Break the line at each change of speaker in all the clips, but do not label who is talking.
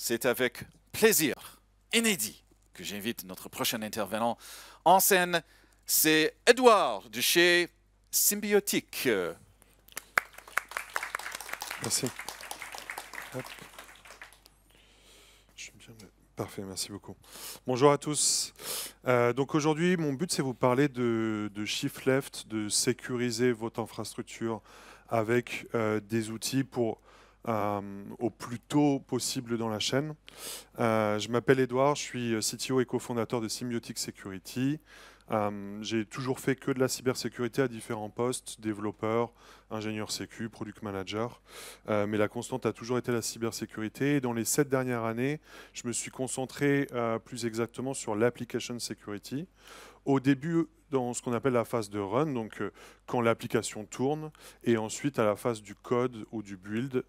c'est avec plaisir inédit que j'invite notre prochain intervenant en scène. C'est Edouard de chez Symbiotique.
Merci. Hop. Je suis bien... Parfait, merci beaucoup. Bonjour à tous. Donc aujourd'hui, mon but, c'est vous parler de Shift Left, de sécuriser votre infrastructure avec des outils pour au plus tôt possible dans la chaîne. Je m'appelle Edouard, je suis CTO et cofondateur de Symbiotique Security. J'ai toujours fait que de la cybersécurité à différents postes, développeur, ingénieur sécu, product manager. Mais la constante a toujours été la cybersécurité. Et dans les 7 dernières années, je me suis concentré plus exactement sur l'application security. Au début, dans ce qu'on appelle la phase de run, donc quand l'application tourne, et ensuite à la phase du code ou du build,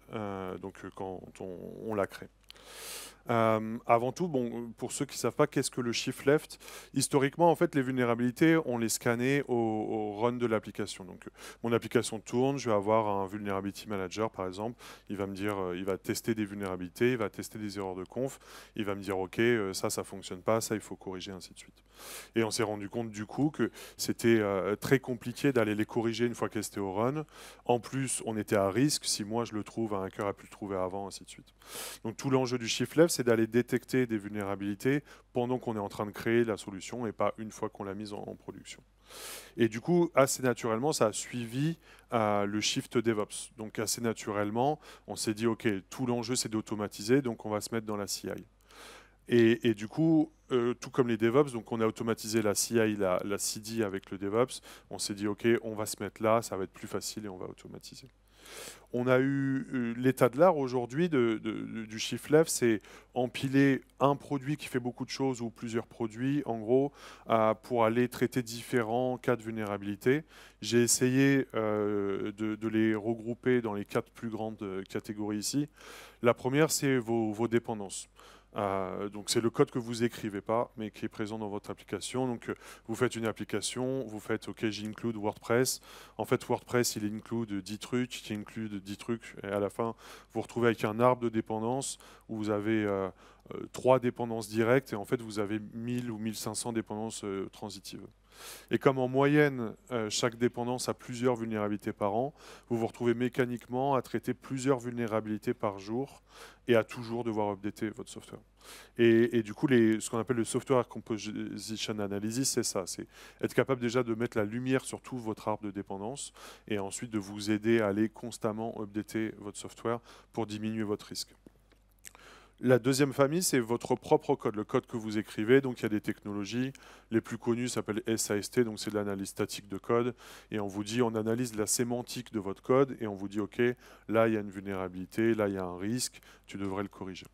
quand on la crée. Avant tout, bon, pour ceux qui ne savent pas qu'est-ce que le shift left, historiquement, en fait, les vulnérabilités, on les scannait au run de l'application. Donc, mon application tourne, je vais avoir un vulnerability manager, par exemple. Il va me dire, il va tester des vulnérabilités, il va tester des erreurs de conf, il va me dire, OK, ça fonctionne pas, ça, il faut corriger, ainsi de suite. Et on s'est rendu compte, du coup, que c'était très compliqué d'aller les corriger une fois qu'elles étaient au run. En plus, on était à risque. Si moi, je le trouve, un hacker a pu le trouver avant, ainsi de suite. Donc, tout l'enjeu du shift left, c'est d'aller détecter des vulnérabilités pendant qu'on est en train de créer la solution et pas une fois qu'on l'a mise en production. Et du coup, assez naturellement, ça a suivi le shift DevOps. Donc assez naturellement, on s'est dit, OK, tout l'enjeu, c'est d'automatiser, donc on va se mettre dans la CI. Et du coup, tout comme les DevOps, donc on a automatisé la CI, la CD avec le DevOps. On s'est dit, OK, on va se mettre là, ça va être plus facile et on va automatiser. On a eu l'état de l'art aujourd'hui du shift left, c'est empiler un produit qui fait beaucoup de choses ou plusieurs produits, en gros, pour aller traiter différents cas de vulnérabilité. J'ai essayé de les regrouper dans les 4 plus grandes catégories ici. La première, c'est vos dépendances. Donc c'est le code que vous écrivez pas, mais qui est présent dans votre application. Donc vous faites une application, vous faites OK, j'include WordPress. En fait, WordPress, il include 10 trucs, qui include 10 trucs, et à la fin, vous vous retrouvez avec un arbre de dépendances où vous avez 3 dépendances directes, et en fait, vous avez 1000 ou 1500 dépendances transitives. Et comme en moyenne, chaque dépendance a plusieurs vulnérabilités par an, vous vous retrouvez mécaniquement à traiter plusieurs vulnérabilités par jour et à toujours devoir updater votre software. Et du coup, ce qu'on appelle le software composition analysis, c'est ça, c'est être capable déjà de mettre la lumière sur tout votre arbre de dépendance et ensuite de vous aider à aller constamment updater votre software pour diminuer votre risque. La deuxième famille, c'est votre propre code, le code que vous écrivez. Donc, il y a des technologies. Les plus connues s'appellent SAST, donc c'est de l'analyse statique de code. Et on vous dit, on analyse la sémantique de votre code et on vous dit, OK, là, il y a une vulnérabilité, là, il y a un risque, tu devrais le corriger.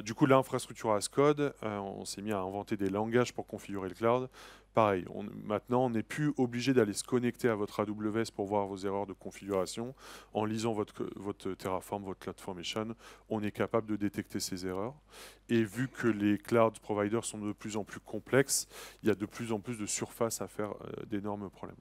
Du coup, l'infrastructure as code, on s'est mis à inventer des langages pour configurer le cloud. Pareil, maintenant, on n'est plus obligé d'aller se connecter à votre AWS pour voir vos erreurs de configuration. En lisant votre Terraform, votre CloudFormation, on est capable de détecter ces erreurs. Et vu que les cloud providers sont de plus en plus complexes, il y a de plus en plus de surface à faire d'énormes problèmes.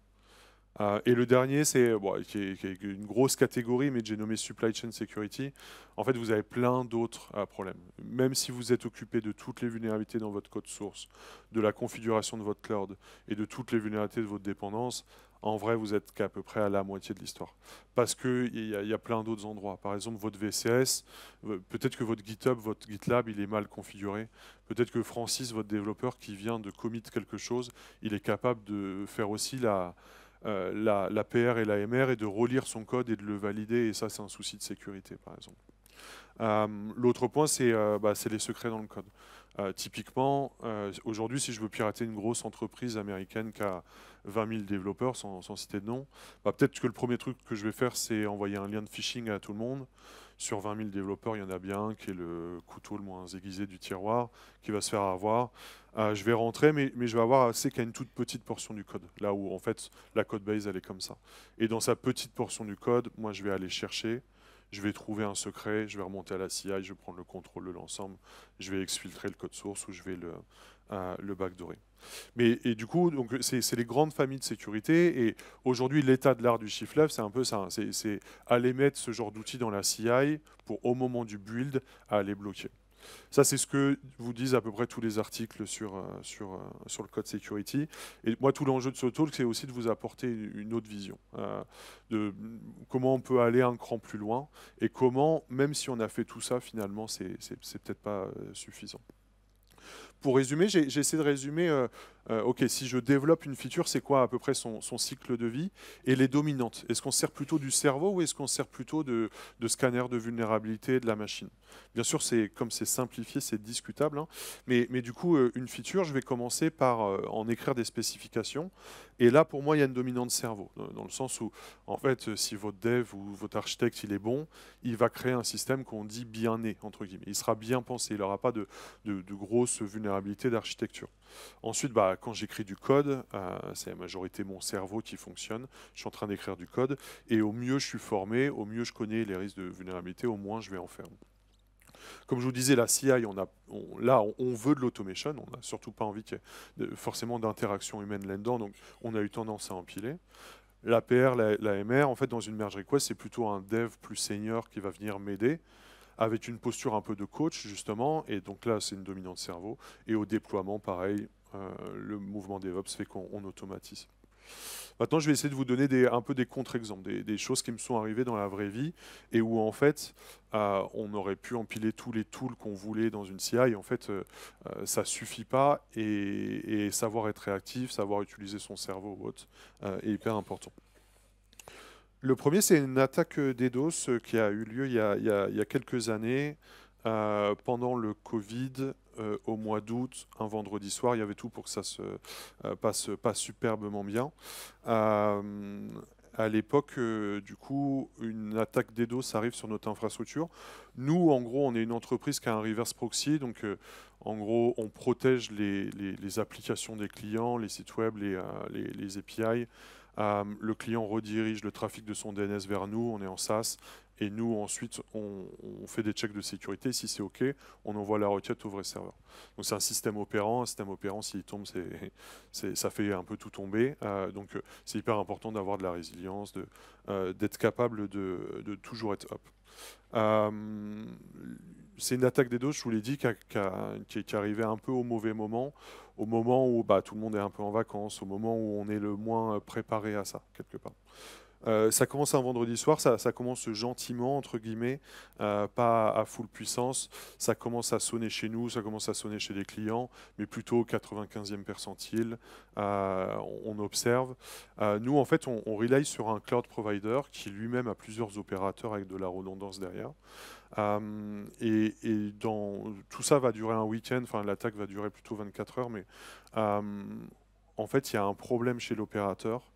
Et le dernier, c'est qui est une grosse catégorie, mais j'ai nommé Supply Chain Security. En fait, vous avez plein d'autres problèmes. Même si vous êtes occupé de toutes les vulnérabilités dans votre code source, de la configuration de votre cloud et de toutes les vulnérabilités de votre dépendance, en vrai, vous êtes qu'à peu près à la moitié de l'histoire. Parce qu'il y a plein d'autres endroits. Par exemple, votre VCS, peut-être que votre GitHub, votre GitLab, il est mal configuré. Peut-être que Francis, votre développeur qui vient de commit quelque chose, il est capable de faire aussi la PR et la MR et de relire son code et de le valider. Et ça, c'est un souci de sécurité, par exemple. L'autre point, c'est les secrets dans le code. Typiquement, aujourd'hui, si je veux pirater une grosse entreprise américaine qui a 20 000 développeurs, sans citer de nom, peut-être que le premier truc que je vais faire, c'est envoyer un lien de phishing à tout le monde. Sur 20 000 développeurs, il y en a bien un qui est le couteau le moins aiguisé du tiroir, qui va se faire avoir. Je vais rentrer, mais je vais avoir accès qu'à une toute petite portion du code, là où en fait la code base elle est comme ça. Et dans sa petite portion du code, moi je vais aller chercher, je vais trouver un secret, je vais remonter à la CI, je vais prendre le contrôle de l'ensemble, je vais exfiltrer le code source ou je vais le backdoorer. Et du coup, c'est les grandes familles de sécurité. Et aujourd'hui, l'état de l'art du shift left, c'est un peu ça, hein. C'est aller mettre ce genre d'outils dans la CI pour, au moment du build, aller bloquer. Ça, c'est ce que vous disent à peu près tous les articles sur le code security. Et moi, tout l'enjeu de ce talk, c'est aussi de vous apporter une autre vision de comment on peut aller un cran plus loin et comment, même si on a fait tout ça, finalement, c'est peut-être pas suffisant. Pour résumer, j'ai essayé de résumer, ok, si je développe une feature, c'est quoi à peu près son cycle de vie et les dominantes. Est-ce qu'on sert plutôt du cerveau ou est-ce qu'on sert plutôt de scanner de vulnérabilité de la machine? Bien sûr, comme c'est simplifié, c'est discutable, hein, mais du coup, une feature, je vais commencer par en écrire des spécifications. Et là, pour moi, il y a une dominante cerveau, dans le sens où, en fait, si votre dev ou votre architecte, il est bon, il va créer un système qu'on dit bien né, entre guillemets. Il sera bien pensé, il n'aura pas de grosses vulnérabilités d'architecture. Ensuite, quand j'écris du code, c'est la majorité mon cerveau qui fonctionne. Je suis en train d'écrire du code. Et au mieux je suis formé, au mieux je connais les risques de vulnérabilité, au moins je vais en faire. Comme je vous disais, la CI, on veut de l'automation. On n'a surtout pas envie qu'il y ait forcément d'interaction humaine là-dedans. Donc on a eu tendance à empiler. L'APR, la MR, en fait, dans une merge request, c'est plutôt un dev plus senior qui va venir m'aider, avec une posture un peu de coach, justement. Et donc là, c'est une dominante cerveau. Et au déploiement, pareil, le mouvement DevOps fait qu'on automatise. Maintenant, je vais essayer de vous donner un peu des contre-exemples, des choses qui me sont arrivées dans la vraie vie et où, en fait, on aurait pu empiler tous les tools qu'on voulait dans une CI. En fait, ça ne suffit pas et savoir être réactif, savoir utiliser son cerveau ou autre est hyper important. Le premier, c'est une attaque DDoS qui a eu lieu il y a quelques années pendant le Covid. Au mois d'août, un vendredi soir, il y avait tout pour que ça se passe superbement bien. À l'époque, du coup, une attaque DDoS arrive sur notre infrastructure. Nous, en gros, on est une entreprise qui a un reverse proxy, donc en gros, on protège les applications des clients, les sites web, les API. Le client redirige le trafic de son DNS vers nous, on est en SaaS, et nous ensuite on fait des checks de sécurité. Si c'est OK, on envoie la requête au vrai serveur. Donc c'est un système opérant. S'il tombe, ça fait un peu tout tomber. Donc c'est hyper important d'avoir de la résilience, d'être capable de toujours être up. C'est une attaque DDoS, je vous l'ai dit, qui est arrivée un peu au mauvais moment, au moment où tout le monde est un peu en vacances, au moment où on est le moins préparé à ça, quelque part. Ça commence un vendredi soir, ça commence gentiment, entre guillemets, pas à full puissance. Ça commence à sonner chez nous, ça commence à sonner chez les clients, mais plutôt au 95e percentile. On observe. Nous, en fait, on rely sur un cloud provider qui lui-même a plusieurs opérateurs avec de la redondance derrière. Et tout ça va durer un week-end, enfin l'attaque va durer plutôt 24 heures, mais en fait, il y a un problème chez l'opérateur.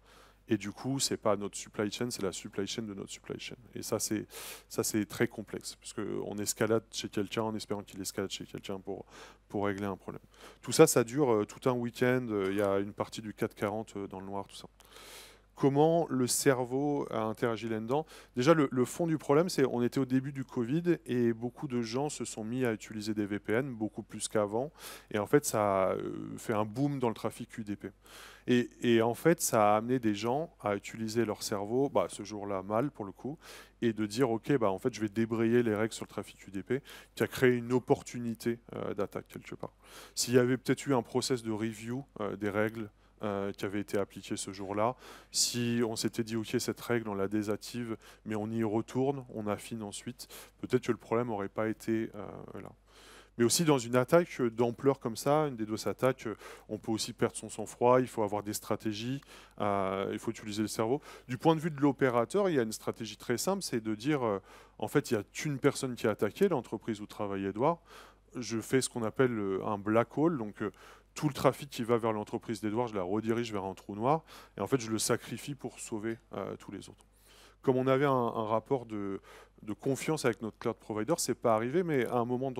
Et du coup, c'est pas notre supply chain, c'est la supply chain de notre supply chain. Et ça, c'est très complexe, parce qu'on escalade chez quelqu'un en espérant qu'il escalade chez quelqu'un pour régler un problème. Tout ça, ça dure tout un week-end. Il y a une partie du 440 dans le noir, tout ça. Comment le cerveau a interagi là-dedans? Déjà, le fond du problème, c'est qu'on était au début du Covid et beaucoup de gens se sont mis à utiliser des VPN, beaucoup plus qu'avant. Et en fait, ça a fait un boom dans le trafic UDP. Et en fait, ça a amené des gens à utiliser leur cerveau, ce jour-là mal pour le coup, et de dire, OK, en fait, je vais débrayer les règles sur le trafic UDP, qui a créé une opportunité d'attaque quelque part. S'il y avait peut-être eu un process de review des règles, qui avait été appliqué ce jour-là. Si on s'était dit, OK, cette règle, on la désactive, mais on y retourne, on affine ensuite, peut-être que le problème n'aurait pas été là. Mais aussi dans une attaque d'ampleur comme ça, une DDoS attaque, on peut aussi perdre son sang-froid, il faut avoir des stratégies, il faut utiliser le cerveau. Du point de vue de l'opérateur, il y a une stratégie très simple, c'est de dire, en fait, il n'y a qu'une personne qui a attaqué, l'entreprise où travaille Edouard. Je fais ce qu'on appelle un black hole, donc tout le trafic qui va vers l'entreprise d'Edouard, je la redirige vers un trou noir, et en fait, je le sacrifie pour sauver tous les autres. Comme on avait un rapport de confiance avec notre cloud provider, c'est pas arrivé, mais à un moment,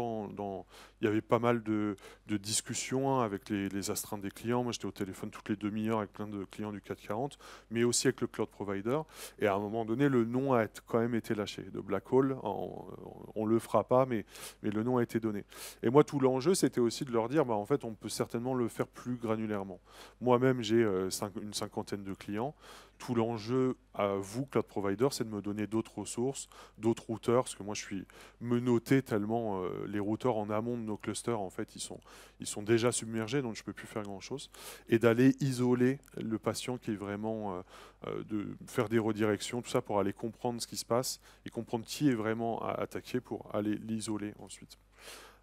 il y avait pas mal de discussions hein, avec les astreintes des clients. Moi, j'étais au téléphone toutes les demi-heures avec plein de clients du 440, mais aussi avec le cloud provider. Et à un moment donné, le nom a quand même été lâché. De Black Hole, on le fera pas, mais le nom a été donné. Et moi, tout l'enjeu, c'était aussi de leur dire, bah, en fait, on peut certainement le faire plus granulairement. Moi-même, j'ai une cinquantaine de clients. Tout l'enjeu à vous, cloud provider, c'est de me donner d'autres ressources, d'autres routeurs, parce que moi je suis menotté tellement les routeurs en amont de nos clusters, en fait, ils sont déjà submergés, donc je ne peux plus faire grand-chose. Et d'aller isoler le patient qui est vraiment, de faire des redirections, tout ça pour aller comprendre ce qui se passe et comprendre qui est vraiment attaqué pour aller l'isoler ensuite.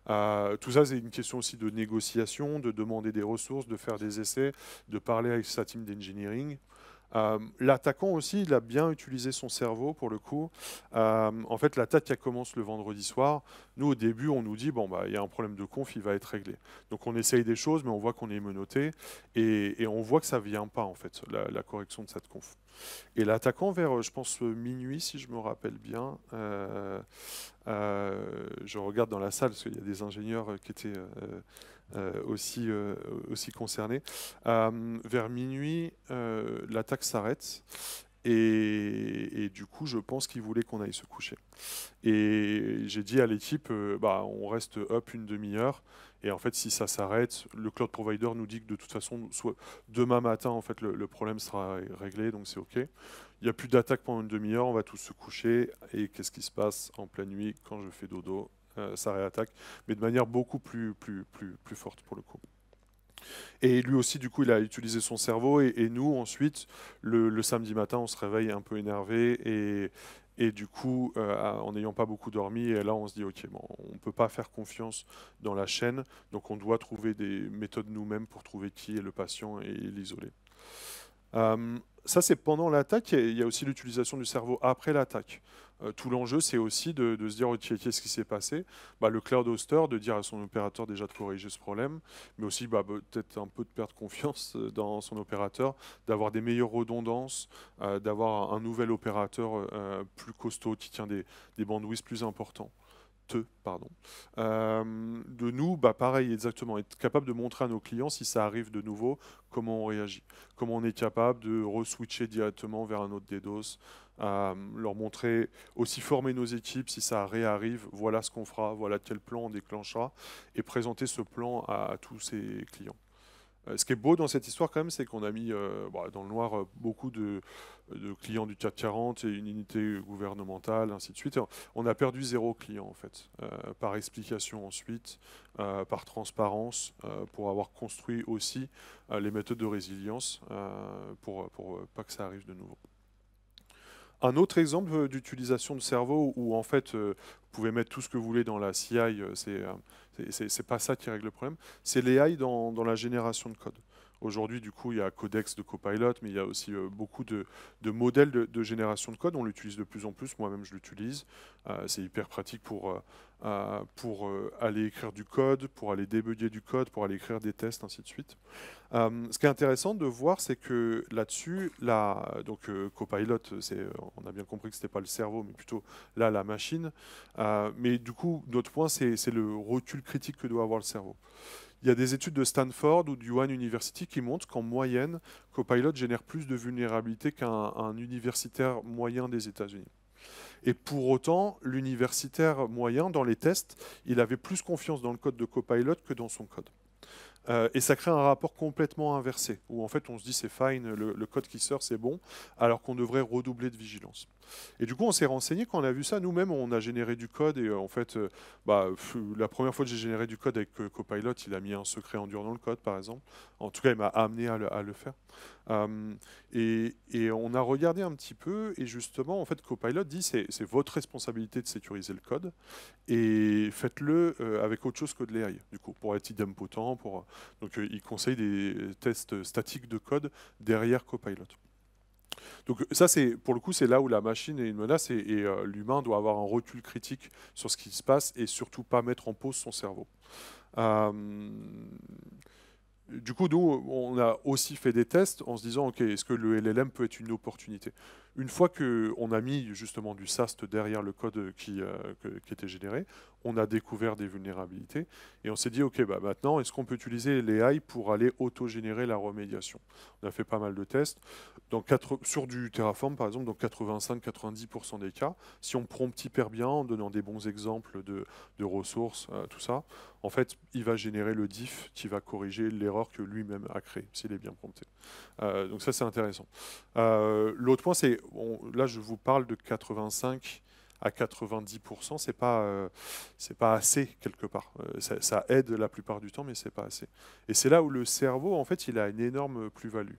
Tout ça, c'est une question aussi de négociation, de demander des ressources, de faire des essais, de parler avec sa team d'engineering. L'attaquant aussi, il a bien utilisé son cerveau pour le coup. En fait, l'attaque qui commence le vendredi soir, nous au début, on nous dit bon bah il y a un problème de conf, il va être réglé. Donc on essaye des choses, mais on voit qu'on est menotté et on voit que ça vient pas en fait la correction de cette conf. Et l'attaquant vers, je pense minuit si je me rappelle bien. Je regarde dans la salle parce qu'il y a des ingénieurs qui étaient aussi concernés. Vers minuit, l'attaque s'arrête. Et du coup, je pense qu'il voulait qu'on aille se coucher. Et j'ai dit à l'équipe, bah, on reste up une demi-heure. Et en fait, si ça s'arrête, le cloud provider nous dit que de toute façon, soit demain matin, en fait, le problème sera réglé, donc c'est OK. Il n'y a plus d'attaque pendant une demi-heure, on va tous se coucher. Et qu'est-ce qui se passe en pleine nuit quand je fais dodo? Ça réattaque, mais de manière beaucoup plus forte pour le coup. Et lui aussi, du coup, il a utilisé son cerveau. Et nous, ensuite, le samedi matin, on se réveille un peu énervé. Et du coup, en n'ayant pas beaucoup dormi, et là, on se dit, OK, bon, on ne peut pas faire confiance dans la chaîne. Donc, on doit trouver des méthodes nous-mêmes pour trouver qui est le patient et l'isoler. Ça, c'est pendant l'attaque. Il y a aussi l'utilisation du cerveau après l'attaque. Tout l'enjeu, c'est aussi de se dire, OK, qu'est-ce qui s'est passé? Bah, le cloud hoster, de dire à son opérateur déjà de corriger ce problème, mais aussi bah, peut-être un peu de perdre confiance dans son opérateur, d'avoir des meilleures redondances, d'avoir un nouvel opérateur plus costaud qui tient des bandwidths plus importants. Pardon. De nous, bah pareil, exactement, être capable de montrer à nos clients si ça arrive de nouveau, comment on réagit, comment on est capable de re-switcher directement vers un autre DDoS, leur montrer, aussi former nos équipes si ça réarrive, voilà ce qu'on fera, voilà quel plan on déclenchera, et présenter ce plan à tous ces clients. Ce qui est beau dans cette histoire quand même, c'est qu'on a mis dans le noir beaucoup de clients du CAC 40 et une unité gouvernementale, ainsi de suite. Et on a perdu 0 client en fait, par explication ensuite, par transparence, pour avoir construit aussi les méthodes de résilience pour pas que ça arrive de nouveau. Un autre exemple d'utilisation de cerveau où en fait vous pouvez mettre tout ce que vous voulez dans la CI, c'est pas ça qui règle le problème, c'est l'AI dans la génération de code. Aujourd'hui, du coup, il y a Codex de Copilot, mais il y a aussi beaucoup de modèles de génération de code. On l'utilise de plus en plus. Moi-même, je l'utilise. C'est hyper pratique pour aller écrire du code, pour aller débugger du code, pour aller écrire des tests, ainsi de suite. Ce qui est intéressant de voir, c'est que là-dessus, Copilot, on a bien compris que ce n'était pas le cerveau, mais plutôt là, la machine. Mais du coup, notre point, c'est le recul critique que doit avoir le cerveau. Il y a des études de Stanford ou du One University qui montrent qu'en moyenne, Copilot génère plus de vulnérabilité qu'un universitaire moyen des États-Unis. Et pour autant, l'universitaire moyen, dans les tests, il avait plus confiance dans le code de Copilot que dans son code. Et ça crée un rapport complètement inversé, où en fait on se dit c'est fine, le code qui sort c'est bon, alors qu'on devrait redoubler de vigilance. Et du coup on s'est renseigné, quand on a vu ça, nous-mêmes on a généré du code, et en fait la première fois que j'ai généré du code avec Copilot, il a mis un secret endure dans le code par exemple, en tout cas il m'a amené à le faire. Et on a regardé un petit peu, et justement en fait Copilot dit c'est votre responsabilité de sécuriser le code, et faites-le avec autre chose que de l'AI, du coup, pour être idempotent, donc il conseille des tests statiques de code derrière Copilot. Donc ça, pour le coup, c'est là où la machine est une menace, et l'humain doit avoir un recul critique sur ce qui se passe et surtout pas mettre en pause son cerveau. du coup, nous, on a aussi fait des tests en se disant, OK, est-ce que le LLM peut être une opportunité? Une fois qu'on a mis justement du SAST derrière le code qui était généré, on a découvert des vulnérabilités et on s'est dit, OK, bah maintenant, est-ce qu'on peut utiliser les AI pour aller auto-générer la remédiation? On a fait pas mal de tests. Sur du Terraform, par exemple, dans 85-90% des cas, si on prompte hyper bien en donnant des bons exemples de ressources, tout ça, en fait, il va générer le diff qui va corriger l'erreur que lui-même a créée, s'il est bien prompté. Donc ça, c'est intéressant. L'autre point, c'est, là, je vous parle de 85 à 90%, c'est pas assez quelque part. Ça aide la plupart du temps, mais c'est pas assez. Et c'est là où le cerveau, en fait, il a une énorme plus-value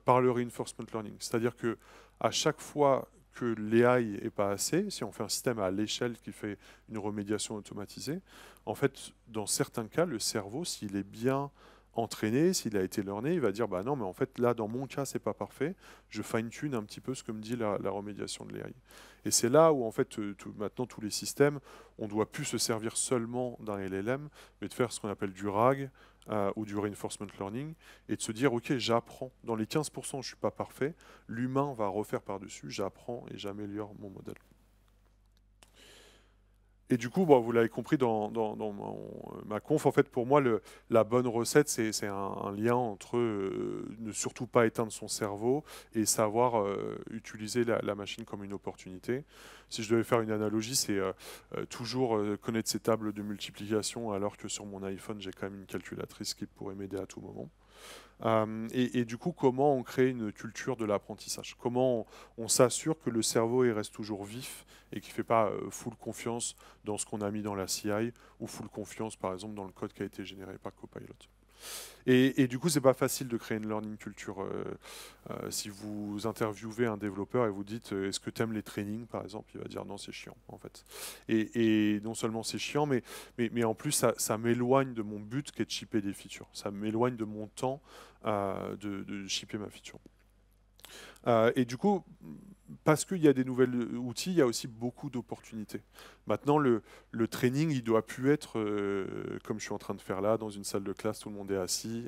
par le reinforcement learning. C'est-à-dire que à chaque fois que l'AI est pas assez, si on fait un système à l'échelle qui fait une remédiation automatisée, en fait, dans certains cas, le cerveau, s'il est bien entraîné, s'il a été learné, il va dire bah non, mais en fait là, dans mon cas, c'est pas parfait. Je fine-tune un petit peu ce que me dit la remédiation de l'AI. Et c'est là où en fait maintenant tous les systèmes, on doit plus se servir seulement d'un LLM, mais de faire ce qu'on appelle du RAG ou du reinforcement learning et de se dire ok, j'apprends. Dans les 15%, je suis pas parfait. L'humain va refaire par-dessus. J'apprends et j'améliore mon modèle. Et du coup, bon, vous l'avez compris dans ma conf, en fait, pour moi, la bonne recette, c'est un lien entre ne surtout pas éteindre son cerveau et savoir utiliser la machine comme une opportunité. Si je devais faire une analogie, c'est toujours connaître ses tables de multiplication alors que sur mon iPhone, j'ai quand même une calculatrice qui pourrait m'aider à tout moment. Et du coup, comment on crée une culture de l'apprentissage? Comment on s'assure que le cerveau il reste toujours vif et qu'il ne fait pas full confiance dans ce qu'on a mis dans la CI ou full confiance, par exemple, dans le code qui a été généré par Copilot? Et du coup, c'est pas facile de créer une learning culture. Si vous interviewez un développeur et vous dites est-ce que tu aimes les trainings, par exemple, il va dire non, c'est chiant, en fait. Et non seulement c'est chiant, mais en plus, ça m'éloigne de mon but qui est de shipper des features. Ça m'éloigne de mon temps de shipper ma feature. Et du coup, parce qu'il y a des nouveaux outils, il y a aussi beaucoup d'opportunités. Maintenant, le training, il doit plus être comme je suis en train de faire là, dans une salle de classe, tout le monde est assis.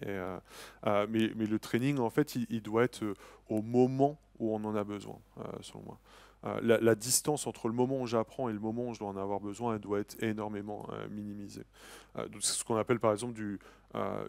Mais le training, en fait, il doit être au moment où on en a besoin, selon moi. La distance entre le moment où j'apprends et le moment où je dois en avoir besoin, elle doit être énormément minimisée. C'est ce qu'on appelle par exemple du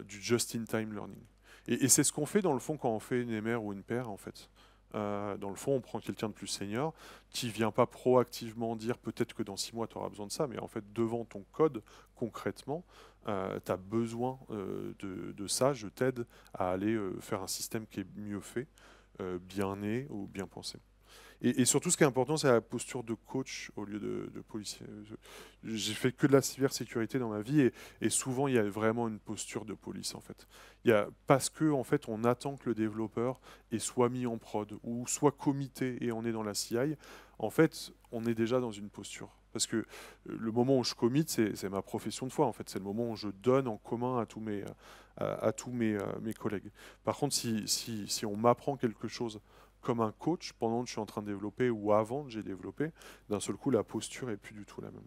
just-in-time learning. Et c'est ce qu'on fait dans le fond quand on fait une MR ou une paire, en fait. Dans le fond, on prend quelqu'un de plus senior qui vient pas proactivement dire peut-être que dans 6 mois tu auras besoin de ça, mais en fait devant ton code concrètement, tu as besoin de ça, je t'aide à aller faire un système qui est mieux fait, bien né ou bien pensé. Et surtout, ce qui est important, c'est la posture de coach au lieu de policier. J'ai fait que de la cybersécurité dans ma vie et souvent, il y a vraiment une posture de police, en fait. Parce que, en fait, on attend que le développeur est soit mis en prod ou soit commité et on est dans la CI. En fait, on est déjà dans une posture. Parce que le moment où je commit, c'est ma profession de foi, en fait. C'est le moment où je donne en commun à tous mes collègues. Par contre, si on m'apprend quelque chose comme un coach pendant que je suis en train de développer ou avant que j'ai développé, d'un seul coup, la posture est plus du tout la même.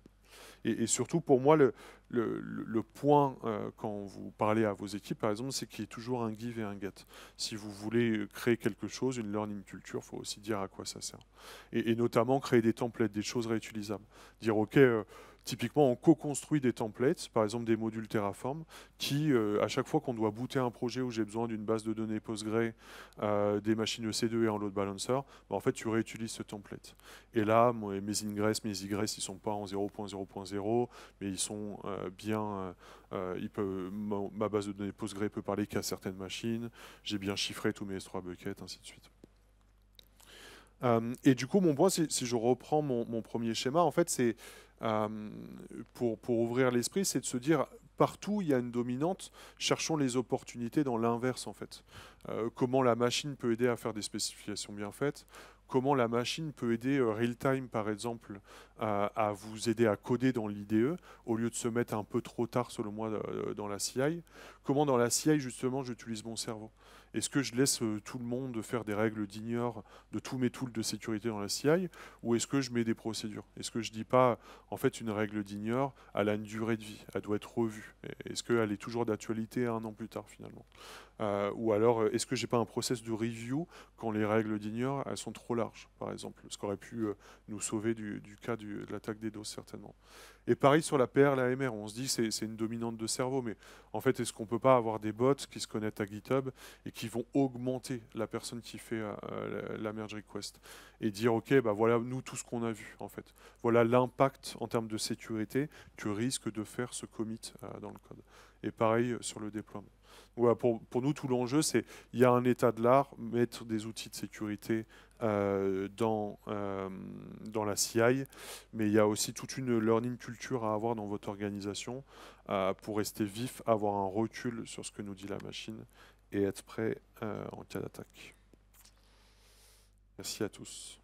Et surtout, pour moi, le point, quand vous parlez à vos équipes, par exemple, c'est qu'il y ait toujours un give et un get. Si vous voulez créer quelque chose, une learning culture, il faut aussi dire à quoi ça sert. Et notamment, créer des templates, des choses réutilisables. Dire, OK, typiquement, on co-construit des templates, par exemple des modules Terraform, qui, à chaque fois qu'on doit booter un projet où j'ai besoin d'une base de données Postgre, des machines EC2 et un load balancer, bah, en fait, tu réutilises ce template. Et là, mes ingress, mes egress, ils ne sont pas en 0.0.0, mais ils sont bien... ma base de données Postgre peut parler qu'à certaines machines, j'ai bien chiffré tous mes S3 buckets, ainsi de suite. Et du coup, mon point, si je reprends mon premier schéma, en fait, c'est pour ouvrir l'esprit, c'est de se dire partout il y a une dominante, cherchons les opportunités dans l'inverse en fait. Comment la machine peut aider à faire des spécifications bien faites, comment la machine peut aider real-time par exemple à vous aider à coder dans l'IDE, au lieu de se mettre un peu trop tard, selon moi, dans la CI. Comment dans la CI, justement, j'utilise mon cerveau? Est-ce que je laisse tout le monde faire des règles d'ignore de tous mes tools de sécurité dans la CI, ou est-ce que je mets des procédures? Est-ce que je dis pas, en fait, une règle d'ignore, elle a une durée de vie, elle doit être revue? Est-ce qu'elle est toujours d'actualité 1 an plus tard, finalement? Ou alors, est-ce que j'ai pas un process de review quand les règles d'ignore, elles sont trop larges, par exemple? Ce qui aurait pu nous sauver du cas de l'attaque des DOS, certainement. Et pareil sur la PR, la MR, on se dit que c'est une dominante de cerveau, mais en fait, est-ce qu'on peut pas avoir des bots qui se connectent à GitHub et qui vont augmenter la personne qui fait la merge request et dire, OK, bah voilà, nous, tout ce qu'on a vu, en fait. Voilà l'impact en termes de sécurité que risque de faire ce commit dans le code. Et pareil sur le déploiement. Voilà, pour nous, tout l'enjeu, c'est il y a un état de l'art, mettre des outils de sécurité dans la CI, mais il y a aussi toute une learning culture à avoir dans votre organisation pour rester vif, avoir un recul sur ce que nous dit la machine et être prêt en cas d'attaque. Merci à tous.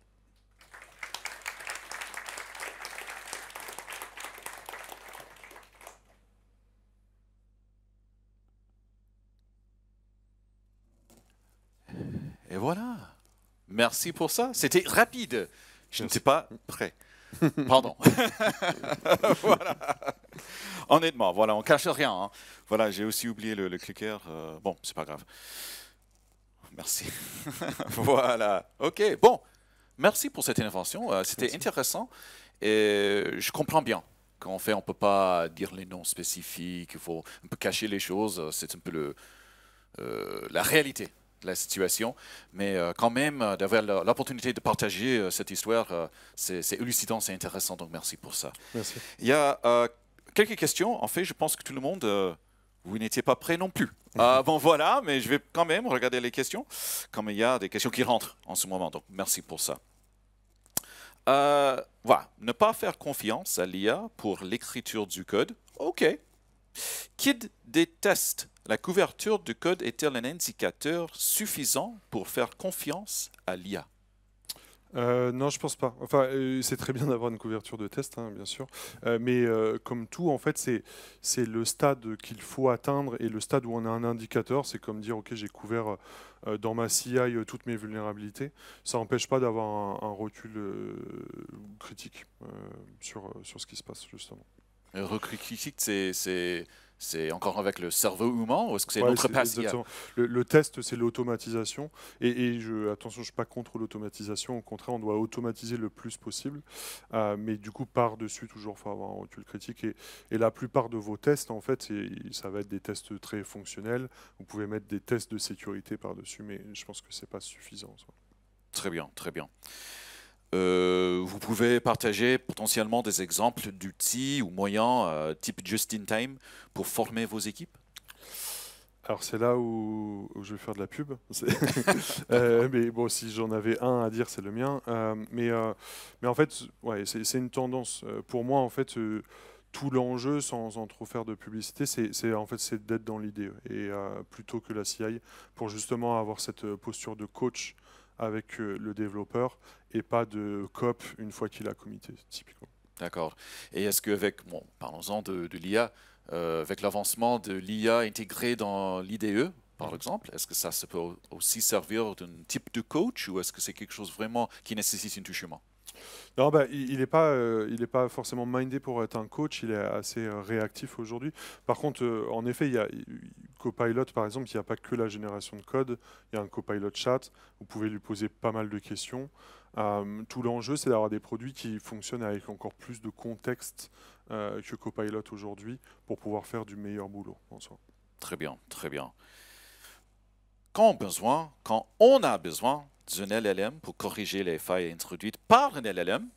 Et voilà. Merci pour ça. C'était rapide. Je n'étais pas prêt. Pardon. Voilà. Honnêtement, voilà, on cache rien. Hein. Voilà, j'ai aussi oublié le clicker. Bon, c'est pas grave. Merci. Voilà. OK. Bon. Merci pour cette intervention. C'était intéressant. Et je comprends bien. Qu'en fait, on ne peut pas dire les noms spécifiques. Il faut un peu cacher les choses. C'est un peu la réalité de la situation, mais quand même, d'avoir l'opportunité de partager cette histoire, c'est élucidant, c'est intéressant, donc merci pour ça.
Merci.
Il y a quelques questions, en fait, je pense que tout le monde, vous n'étiez pas prêts non plus. Bon, voilà, mais je vais quand même regarder les questions, comme il y a des questions qui rentrent en ce moment, donc merci pour ça. Voilà, ne pas faire confiance à l'IA pour l'écriture du code, OK. Qui déteste la couverture du code est-elle un indicateur suffisant pour faire confiance à l'IA?
Non, je pense pas. Enfin, c'est très bien d'avoir une couverture de test, hein, bien sûr. Mais comme tout, en fait, c'est le stade qu'il faut atteindre et le stade où on a un indicateur. C'est comme dire, OK, j'ai couvert dans ma CI toutes mes vulnérabilités. Ça n'empêche pas d'avoir un recul critique sur ce qui se passe, justement.
Le recul critique, c'est encore avec le cerveau humain ou est-ce que c'est
Ouais,
notre passe IA?
Le test, c'est l'automatisation. Et attention, je ne suis pas contre l'automatisation. Au contraire, on doit automatiser le plus possible. Mais du coup, par-dessus, toujours, il faut avoir un recul critique. Et la plupart de vos tests, en fait, ça va être des tests très fonctionnels. Vous pouvez mettre des tests de sécurité par-dessus, mais je pense que ce n'est pas suffisant. Ça.
Très bien, très bien. Vous pouvez partager potentiellement des exemples d'outils ou moyens type just-in-time pour former vos équipes?
Alors c'est là où je vais faire de la pub. Mais bon, si j'en avais un à dire, c'est le mien. Mais en fait, ouais, c'est une tendance. Pour moi, en fait, tout l'enjeu, sans trop faire de publicité, c'est d'être dans l'idée et plutôt que la CI, pour justement avoir cette posture de coach avec le développeur et pas de cop une fois qu'il a commité, typiquement.
D'accord. Et est-ce qu'avec, bon, parlons-en de l'IA, avec l'avancement de l'IA intégrée dans l'IDE, par exemple, est-ce que ça peut aussi servir d'un type de coach ou est-ce que c'est quelque chose vraiment qui nécessite une touche humaine?
Non, bah, il n'est pas forcément mindé pour être un coach, il est assez réactif aujourd'hui. Par contre, en effet, il y a Copilot, par exemple, il n'y a pas que la génération de code, il y a un Copilot chat, vous pouvez lui poser pas mal de questions. Tout l'enjeu, c'est d'avoir des produits qui fonctionnent avec encore plus de contexte que Copilot aujourd'hui pour pouvoir faire du meilleur boulot en soi.
Très bien, très bien. Quand on a besoin d'un LLM pour corriger les failles introduites par un LLM,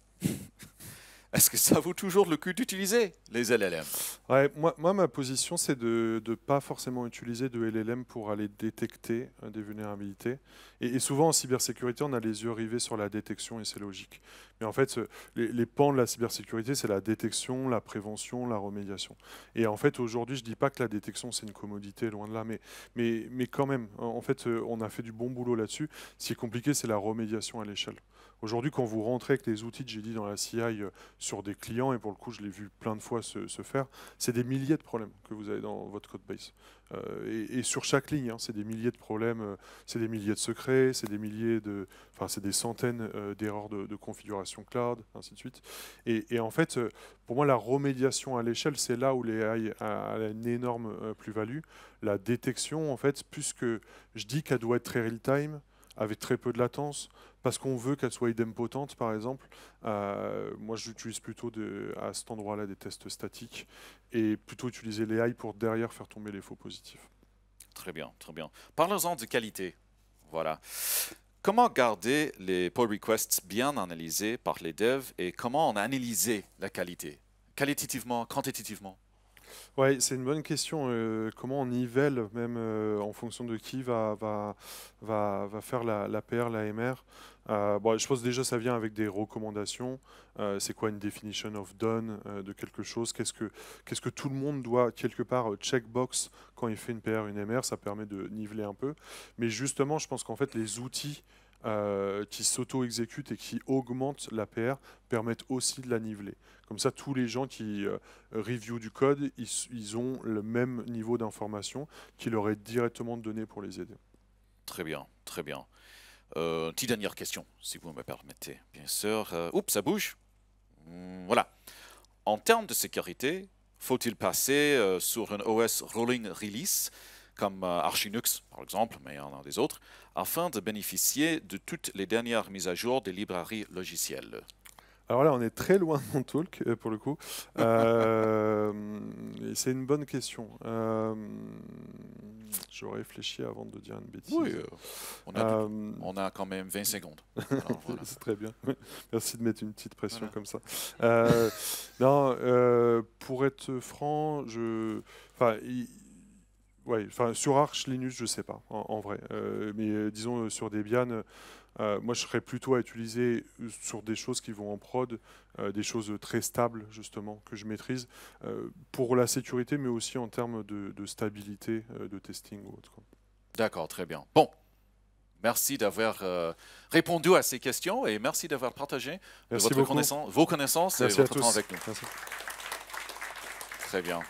est-ce que ça vaut toujours le coup d'utiliser les LLM?
Ouais, moi, ma position, c'est de ne pas forcément utiliser de LLM pour aller détecter des vulnérabilités. Et souvent, en cybersécurité, on a les yeux rivés sur la détection et c'est logique. Mais en fait, les pans de la cybersécurité, c'est la détection, la prévention, la remédiation. Et en fait, aujourd'hui, je ne dis pas que la détection, c'est une commodité, loin de là, mais quand même, en fait, on a fait du bon boulot là-dessus. Ce qui est compliqué, c'est la remédiation à l'échelle. Aujourd'hui, quand vous rentrez avec les outils, j'ai dit dans la CI, sur des clients, et pour le coup, je l'ai vu plein de fois se faire. C'est des milliers de problèmes que vous avez dans votre code base. Et sur chaque ligne, hein, c'est des milliers de problèmes, c'est des milliers de secrets, c'est des milliers de, enfin, c'est des centaines d'erreurs de configuration cloud, ainsi de suite. Et en fait, pour moi, la remédiation à l'échelle, c'est là où l'AI a une énorme plus-value. La détection, en fait, puisque je dis qu'elle doit être très real-time, avec très peu de latence, parce qu'on veut qu'elle soit idempotente, par exemple. Moi, j'utilise plutôt à cet endroit-là des tests statiques et plutôt utiliser les AI pour derrière faire tomber les faux positifs.
Très bien, très bien. Parlons-en de qualité. Voilà. Comment garder les pull requests bien analysés par les devs et comment on a analysé la qualité, qualitativement, quantitativement?
Ouais, c'est une bonne question. Comment on nivelle, même en fonction de qui va faire la PR, la MR. Bon, je pense déjà ça vient avec des recommandations. C'est quoi une definition of done de quelque chose? Qu'est-ce que tout le monde doit quelque part checkbox quand il fait une PR, une MR? Ça permet de niveler un peu. Mais justement, je pense qu'en fait les outils qui s'auto-exécutent et qui augmentent la PR permettent aussi de la niveler. Comme ça, tous les gens qui review du code, ils ont le même niveau d'information qui leur est directement donné pour les aider.
Très bien, très bien. Petite dernière question, si vous me permettez. Bien sûr. Oups, ça bouge. Voilà. En termes de sécurité, faut-il passer sur un OS rolling release comme Archinux, par exemple, mais il y en a des autres, afin de bénéficier de toutes les dernières mises à jour des librairies logicielles?
Alors là, on est très loin de mon talk, pour le coup. C'est une bonne question. Je réfléchis avant de dire une bêtise.
Oui, on a quand même 20 secondes. Alors, voilà.
C'est très bien. Merci de mettre une petite pression
Voilà.
comme ça. Non, pour être franc, ouais, sur Arch Linux, je sais pas, en vrai. Mais disons sur Debian, moi je serais plutôt à utiliser sur des choses qui vont en prod, des choses très stables justement que je maîtrise pour la sécurité, mais aussi en termes de stabilité, de testing ou autre, quoi.
D'accord, très bien. Bon, merci d'avoir répondu à ces questions et merci d'avoir partagé
Merci beaucoup.
vos connaissances et
Merci à
votre temps
tous.
avec nous.
Merci.
Très bien.